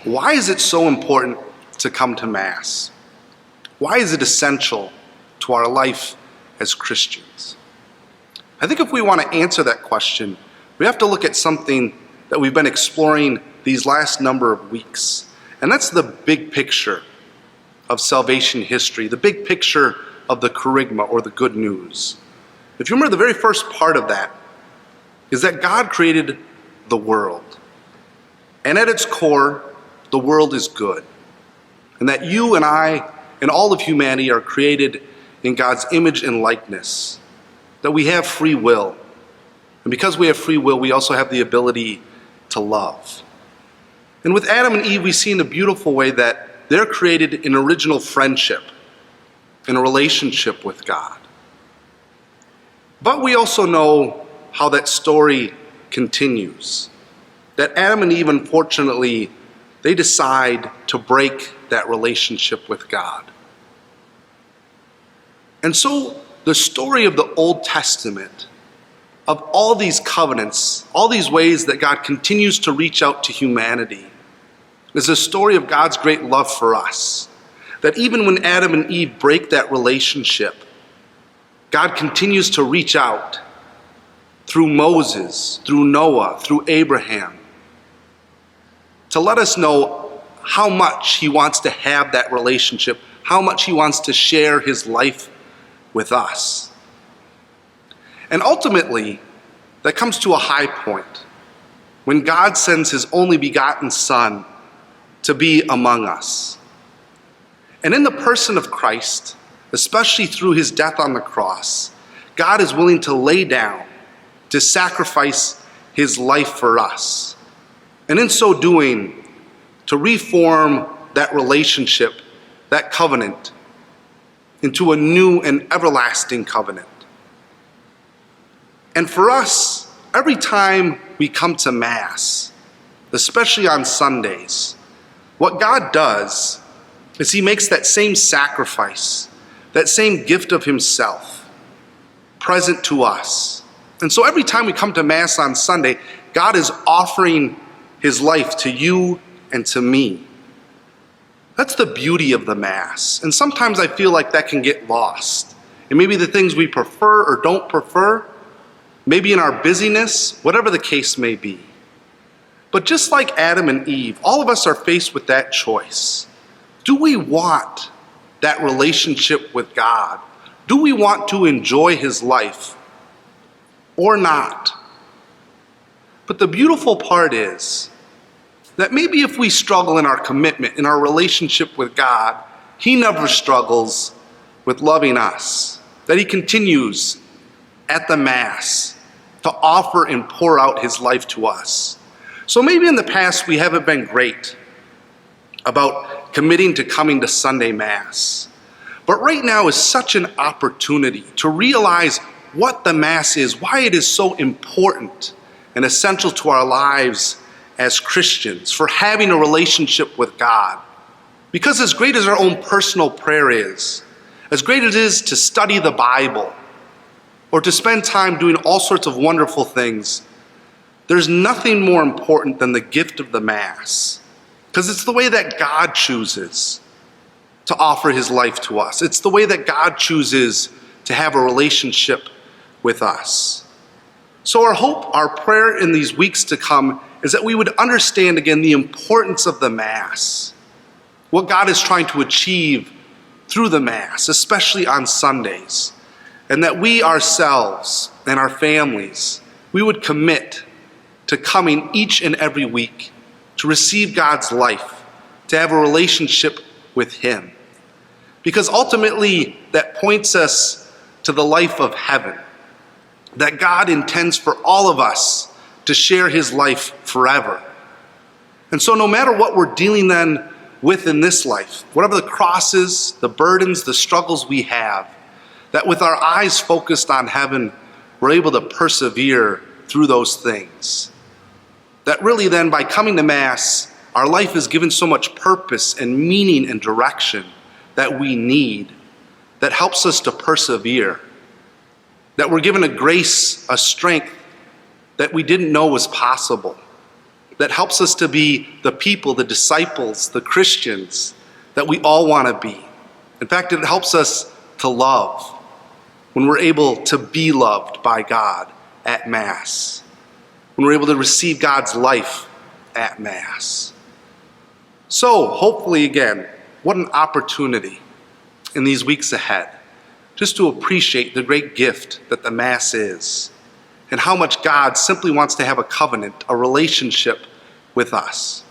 Why is it so important to come to Mass? Why is it essential to our life as Christians? I think if we want to answer that question, we have to look at something that we've been exploring these last number of weeks. And that's the big picture of salvation history, the big picture of the kerygma, or the good news. If you remember, the very first part of that is that God created the world. And at its core, the world is good. And that you and I and all of humanity are created in God's image and likeness. That we have free will. And because we have free will, we also have the ability to love. And with Adam and Eve, we see in a beautiful way that they're created in original friendship, in a relationship with God. But we also know how that story continues. That Adam and Eve, unfortunately, they decide to break that relationship with God. And so the story of the Old Testament, of all these covenants, all these ways that God continues to reach out to humanity, is a story of God's great love for us. That even when Adam and Eve break that relationship, God continues to reach out through Moses, through Noah, through Abraham, to let us know how much he wants to have that relationship, how much he wants to share his life with us. And ultimately, that comes to a high point when God sends his only begotten Son to be among us. And in the person of Christ, especially through his death on the cross, God is willing to lay down, to sacrifice his life for us. And in so doing, to reform that relationship, that covenant, into a new and everlasting covenant. And for us, every time we come to Mass, especially on Sundays, what God does is he makes that same sacrifice, that same gift of himself, present to us. And so every time we come to Mass on Sunday, God is offering his life to you and to me. That's the beauty of the Mass. And sometimes I feel like that can get lost. And maybe the things we prefer or don't prefer, maybe in our busyness, whatever the case may be. But just like Adam and Eve, all of us are faced with that choice. Do we want that relationship with God? Do we want to enjoy his life or not? But the beautiful part is that maybe if we struggle in our commitment, in our relationship with God, he never struggles with loving us. That he continues at the Mass to offer and pour out his life to us. So maybe in the past we haven't been great about committing to coming to Sunday Mass. But right now is such an opportunity to realize what the Mass is, why it is so important and essential to our lives as Christians, for having a relationship with God. Because as great as our own personal prayer is, as great as it is to study the Bible, or to spend time doing all sorts of wonderful things, there's nothing more important than the gift of the Mass. Because it's the way that God chooses to offer his life to us. It's the way that God chooses to have a relationship with us. So our hope, our prayer in these weeks to come is that we would understand again the importance of the Mass, what God is trying to achieve through the Mass, especially on Sundays, and that we ourselves and our families, we would commit to coming each and every week to receive God's life, to have a relationship with him. Because ultimately that points us to the life of heaven, that God intends for all of us to share his life forever. And so no matter what we're dealing then with in this life, whatever the crosses, the burdens, the struggles we have, that with our eyes focused on heaven, we're able to persevere through those things. That really then by coming to Mass, our life is given so much purpose and meaning and direction that we need, that helps us to persevere. That we're given a grace, a strength that we didn't know was possible. that helps us to be the people, the disciples, the Christians that we all want to be. In fact, it helps us to love when we're able to be loved by God at Mass, when we're able to receive God's life at Mass. So, hopefully, again, what an opportunity in these weeks ahead just to appreciate the great gift that the Mass is and how much God simply wants to have a covenant, a relationship with us.